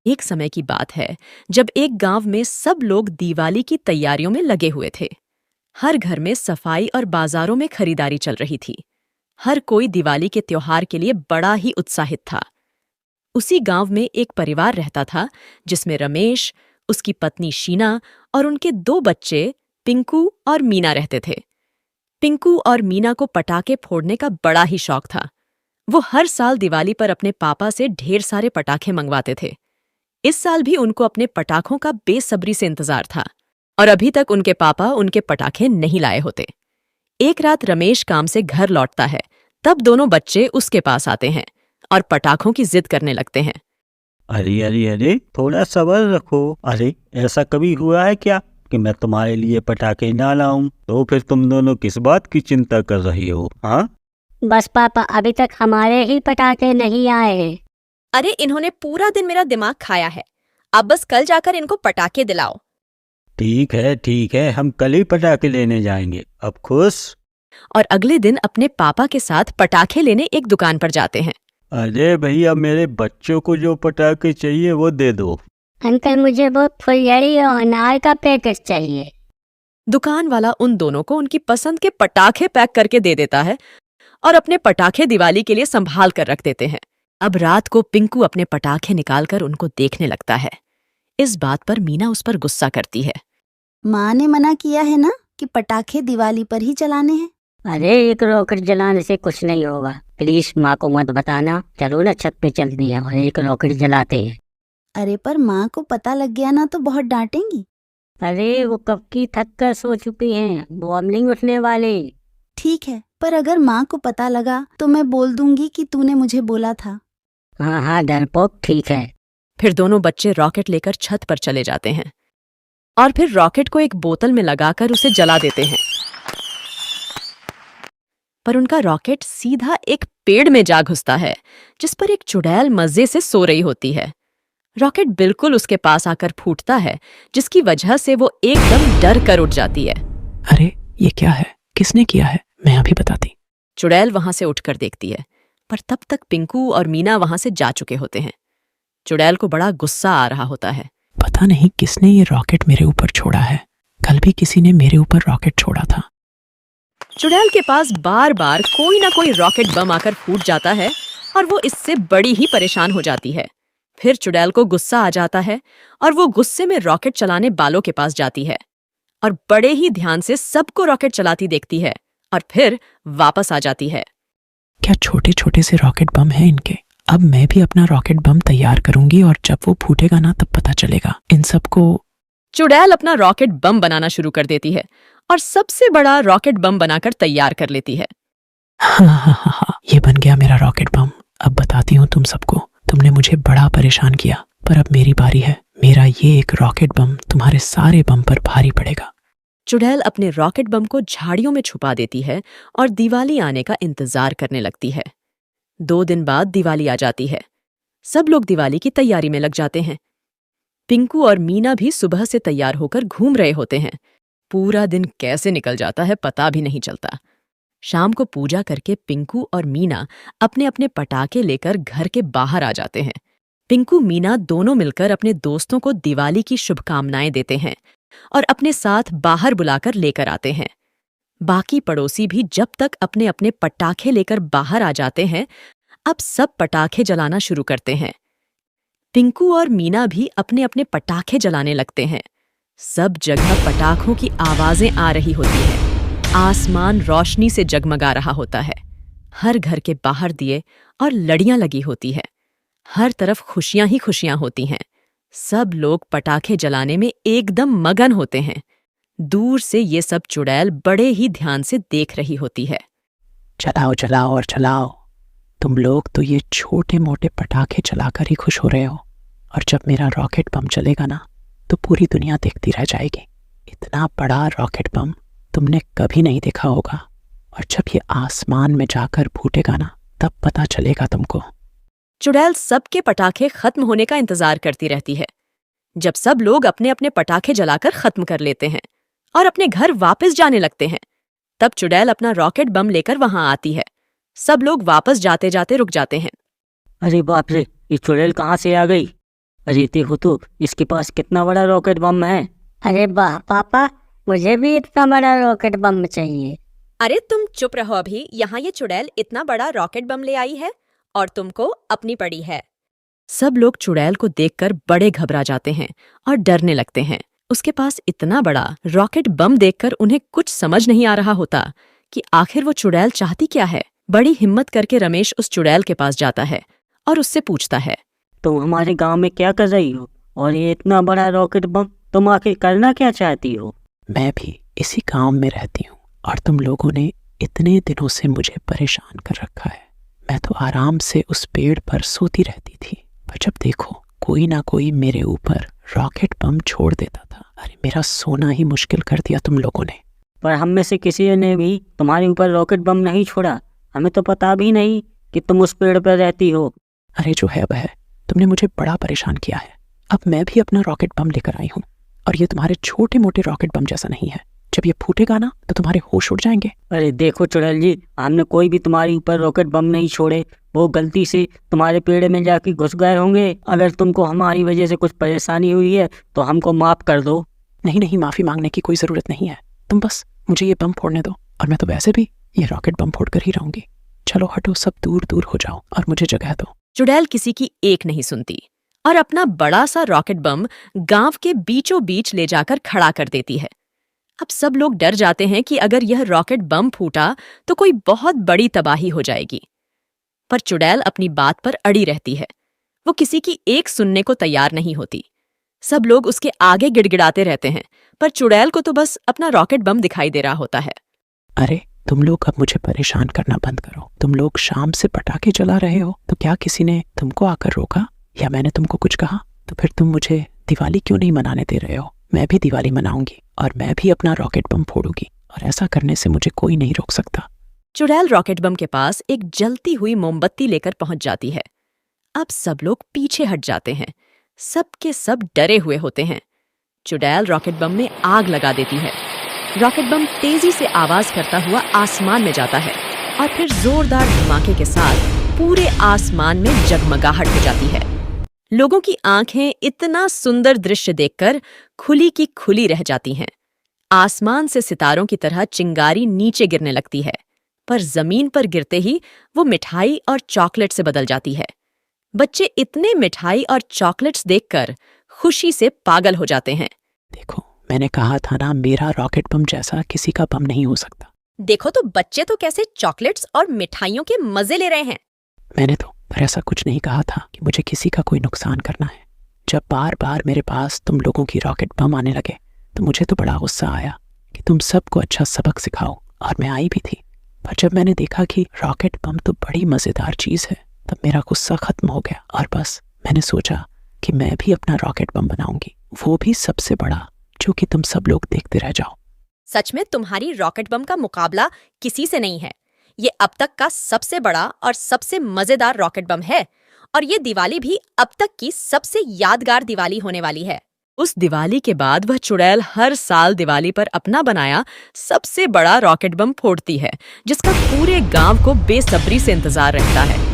एक समय की बात है जब एक गांव में सब लोग दिवाली की तैयारियों में लगे हुए थे। हर घर में सफाई और बाजारों में खरीदारी चल रही थी। हर कोई दिवाली के त्योहार के लिए बड़ा ही उत्साहित था। उसी गांव में एक परिवार रहता था जिसमें रमेश, उसकी पत्नी शीना और उनके दो बच्चे पिंकू और मीना रहते थे। पिंकू और मीना को पटाखे फोड़ने का बड़ा ही शौक था। वो हर साल दिवाली पर अपने पापा से ढेर सारे पटाखे मंगवाते थे। इस साल भी उनको अपने पटाखों का बेसब्री से इंतजार था और अभी तक उनके पापा उनके पटाखे नहीं लाए होते। एक रात रमेश काम से घर लौटता है, तब दोनों बच्चे उसके पास आते हैं और पटाखों की जिद करने लगते हैं। अरे अरे अरे, थोड़ा सब्र रखो। अरे, ऐसा कभी हुआ है क्या कि मैं तुम्हारे लिए पटाखे ना लाऊं? तो फिर तुम दोनों किस बात की चिंता कर रही हो? हाँ, बस पापा, अभी तक हमारे ही पटाखे नहीं आए हैं। अरे इन्होंने पूरा दिन मेरा दिमाग खाया है। अब बस कल जाकर इनको पटाखे दिलाओ। ठीक है, हम कल ही पटाखे लेने जाएंगे। अब खुश? और अगले दिन अपने पापा के साथ पटाखे लेने एक दुकान पर जाते हैं। अरे भैया, मेरे बच्चों को जो पटाखे चाहिए वो दे दो। अंकल, मुझे वो फुलझड़ी और अनार का पैकेट चाहिए। दुकान वाला उन दोनों को उनकी पसंद के पटाखे पैक करके दे देता है और अपने पटाखे दिवाली के लिए संभाल कर रख देते हैं। अब रात को पिंकू अपने पटाखे निकालकर उनको देखने लगता है। इस बात पर मीना उस पर गुस्सा करती है। माँ ने मना किया है ना कि पटाखे दिवाली पर ही चलाने हैं। अरे, एक रॉकेट जलाने से कुछ नहीं होगा। प्लीज माँ को मत बताना। चलो ना, छत पे चलती है और एक रॉकेट जलाते हैं। अरे पर माँ को पता लग गया ना तो बहुत डांटेंगी। अरे, वो कब की थक कर सो चुकी हैं, वो अब नहीं उठने वाले। ठीक है, पर अगर माँ को पता लगा तो मैं बोल दूंगी कि तूने मुझे बोला था। हाँ हाँ डरपोक, ठीक है। फिर दोनों बच्चे रॉकेट लेकर छत पर चले जाते हैं और फिर रॉकेट को एक बोतल में लगाकर उसे जला देते हैं। पर उनका रॉकेट सीधा एक पेड़ में जा घुसता है जिस पर एक चुड़ैल मजे से सो रही होती है। रॉकेट बिल्कुल उसके पास आकर फूटता है, जिसकी वजह से वो एकदम डर कर उठ जाती है। अरे, ये क्या है? किसने किया है? मैं अभी बताती। चुड़ैल वहां से उठकर देखती है, पर तब तक पिंकू और मीना वहां से जा चुके होते हैं। चुड़ैल को बड़ा गुस्सा आ रहा होता है। पता नहीं किसने ये रॉकेट मेरे ऊपर छोड़ा है। कल भी किसी ने मेरे ऊपर रॉकेट छोड़ा था। चुड़ैल के पास बार बार कोई ना कोई रॉकेट बम आकर फूट जाता है और वो इससे बड़ी ही परेशान हो जाती है। फिर चुड़ैल को गुस्सा आ जाता है और वो गुस्से में रॉकेट चलाने वालों के पास जाती है और बड़े ही ध्यान से सबको रॉकेट चलाती देखती है और फिर वापस आ जाती है। क्या छोटे छोटे से रॉकेट बम हैं इनके? अब मैं भी अपना रॉकेट बम तैयार करूंगी और जब वो फूटेगा ना तब पता चलेगा इन सबको। चुड़ैल अपना रॉकेट बम बनाना शुरू कर देती है और सबसे बड़ा रॉकेट बम बनाकर तैयार कर लेती है। हाँ, ये बन गया मेरा रॉकेट बम। अब बताती हूँ तुम सबको। तुमने मुझे बड़ा परेशान किया, पर अब मेरी बारी है। मेरा ये एक रॉकेट बम तुम्हारे सारे बम पर भारी पड़ेगा। चुड़ैल अपने रॉकेट बम को झाड़ियों में छुपा देती है और दिवाली आने का इंतजार करने लगती है। 2 दिन बाद दिवाली आ जाती है। सब लोग दिवाली की तैयारी में लग जाते हैं। पिंकू और मीना भी सुबह से तैयार होकर घूम रहे होते हैं। पूरा दिन कैसे निकल जाता है पता भी नहीं चलता। शाम को पूजा करके पिंकू और मीना अपने अपने पटाखे लेकर घर के बाहर आ जाते हैं। पिंकू मीना दोनों मिलकर अपने दोस्तों को दिवाली की शुभकामनाएं देते हैं और अपने साथ बाहर बुलाकर लेकर आते हैं। बाकी पड़ोसी भी जब तक अपने अपने पटाखे लेकर बाहर आ जाते हैं, अब सब पटाखे जलाना शुरू करते हैं। पिंकू और मीना भी अपने अपने पटाखे जलाने लगते हैं। सब जगह पटाखों की आवाजें आ रही होती हैं। आसमान रोशनी से जगमगा रहा होता है। हर घर के बाहर दिए और लड़ियां लगी होती है। हर तरफ खुशियां ही खुशियां होती हैं। सब लोग पटाखे जलाने में एकदम मगन होते हैं। दूर से ये सब चुड़ैल बड़े ही ध्यान से देख रही होती है। चलाओ चलाओ और चलाओ। तुम लोग तो ये छोटे मोटे पटाखे चलाकर ही खुश हो रहे हो, और जब मेरा रॉकेट बम चलेगा ना तो पूरी दुनिया देखती रह जाएगी। इतना बड़ा रॉकेट बम तुमने कभी नहीं देखा होगा, और जब ये आसमान में जाकर फूटेगा ना तब पता चलेगा तुमको। चुड़ैल सबके पटाखे खत्म होने का इंतजार करती रहती है। जब सब लोग अपने अपने पटाखे जलाकर खत्म कर लेते हैं और अपने घर वापस जाने लगते हैं, तब चुड़ैल अपना रॉकेट बम लेकर वहां आती है। सब लोग वापस जाते जाते रुक जाते हैं। अरे बाप रे, ये चुड़ैल कहाँ से आ गई? अरे देखो तो इसके पास कितना बड़ा रॉकेट बम है। अरे वाह पापा, मुझे भी इतना बड़ा रॉकेट बम चाहिए। अरे तुम चुप रहो अभी। यहाँ ये चुड़ैल इतना बड़ा रॉकेट बम ले आई है और तुमको अपनी पड़ी है। सब लोग चुड़ैल को देखकर बड़े घबरा जाते हैं और डरने लगते हैं। उसके पास इतना बड़ा रॉकेट बम देखकर उन्हें कुछ समझ नहीं आ रहा होता कि आखिर वो चुड़ैल चाहती क्या है। बड़ी हिम्मत करके रमेश उस चुड़ैल के पास जाता है और उससे पूछता है, तुम हमारे गांव में क्या कर रही हो, और ये इतना बड़ा रॉकेट बम तुम आखिर करना क्या चाहती हो? मैं भी इसी गांव में रहती हूँ और तुम लोगों ने इतने दिनों से मुझे परेशान कर रखा है। मैं तो आराम से उस पेड़ पर सोती रहती थी, पर जब देखो कोई ना कोई मेरे ऊपर रॉकेट बम छोड़ देता था। अरे मेरा सोना ही मुश्किल कर दिया तुम लोगों ने। पर हम में से किसी ने भी तुम्हारे ऊपर रॉकेट बम नहीं छोड़ा। हमें तो पता भी नहीं कि तुम उस पेड़ पर रहती हो। अरे जो है वह, तुमने मुझे बड़ा परेशान किया है। अब मैं भी अपना रॉकेट बम लेकर आई हूँ, और ये तुम्हारे छोटे मोटे रॉकेट बम जैसा नहीं है। जब ये फूटेगा ना तो तुम्हारे होश उड़ जाएंगे। अरे देखो चुड़ैल जी, हमने कोई भी तुम्हारे ऊपर रॉकेट बम नहीं छोड़े। वो गलती से तुम्हारे पेड़ में जाके घुस गए होंगे। अगर तुमको हमारी वजह से कुछ परेशानी हुई है तो हमको माफ कर दो। नहीं नहीं, माफी मांगने की कोई जरूरत नहीं है। तुम बस मुझे ये बम फोड़ने दो, और मैं तो वैसे भी ये रॉकेट बम फोड़ कर ही रहूंगी। चलो हटो, सब दूर दूर हो जाओ और मुझे जगह दो। चुड़ैल किसी की एक नहीं सुनती और अपना बड़ा सा रॉकेट बम गांव के बीचों बीच ले जाकर खड़ा कर देती है। अब सब लोग डर जाते हैं कि अगर यह रॉकेट बम फूटा तो कोई बहुत बड़ी तबाही हो जाएगी। पर चुड़ैल अपनी बात पर अड़ी रहती है। वो किसी की एक सुनने को तैयार नहीं होती। सब लोग उसके आगे गिड़गिड़ाते रहते हैं, पर चुड़ैल को तो बस अपना रॉकेट बम दिखाई दे रहा होता है। अरे तुम लोग अब मुझे परेशान करना बंद करो। तुम लोग शाम से पटाखे जला रहे हो, तो क्या किसी ने तुमको आकर रोका या मैंने तुमको कुछ कहा? तो फिर तुम मुझे दिवाली क्यों नहीं मनाने दे रहे हो? मैं भी दिवाली मनाऊंगी और मैं भी अपना रॉकेट बम फोड़ूंगी, और ऐसा करने से मुझे कोई नहीं रोक सकता। चुड़ैल रॉकेट बम के पास एक जलती हुई मोमबत्ती लेकर पहुंच जाती है। अब सब लोग पीछे हट जाते हैं। सब के सब डरे हुए होते हैं। चुड़ैल रॉकेट बम में आग लगा देती है। रॉकेट बम तेजी से आवाज करता हुआ आसमान में जाता है और फिर जोरदार धमाके के साथ पूरे आसमान में जगमगाहट हो जाती है। लोगों की आंखें इतना सुंदर दृश्य देखकर खुली की खुली रह जाती हैं। आसमान से सितारों की तरह चिंगारी नीचे गिरने लगती है, पर जमीन पर गिरते ही वो मिठाई और चॉकलेट से बदल जाती है। बच्चे इतने मिठाई और चॉकलेट्स देखकर खुशी से पागल हो जाते हैं। देखो, मैंने कहा था ना, मेरा रॉकेट बम जैसा किसी का बम नहीं हो सकता। देखो तो बच्चे तो कैसे चॉकलेट्स और मिठाइयों के मजे ले रहे हैं। मैंने तो पर ऐसा कुछ नहीं कहा था कि मुझे किसी का कोई नुकसान करना है। जब बार बार मेरे पास तुम लोगों की रॉकेट बम आने लगे तो मुझे तो बड़ा गुस्सा आया कि तुम सबको अच्छा सबक सिखाओ, और मैं आई भी थी। पर जब मैंने देखा कि रॉकेट बम तो बड़ी मजेदार चीज है, तब मेरा गुस्सा खत्म हो गया, और बस मैंने सोचा कि मैं भी अपना रॉकेट बम बनाऊंगी, वो भी सबसे बड़ा, जो कि तुम सब लोग देखते रह जाओ। सच में तुम्हारी रॉकेट बम का मुकाबला किसी से नहीं है। ये अब तक का सबसे बड़ा और सबसे मजेदार रॉकेट बम है, और ये दिवाली भी अब तक की सबसे यादगार दिवाली होने वाली है। उस दिवाली के बाद वह चुड़ैल हर साल दिवाली पर अपना बनाया सबसे बड़ा रॉकेट बम फोड़ती है, जिसका पूरे गांव को बेसब्री से इंतजार रहता है।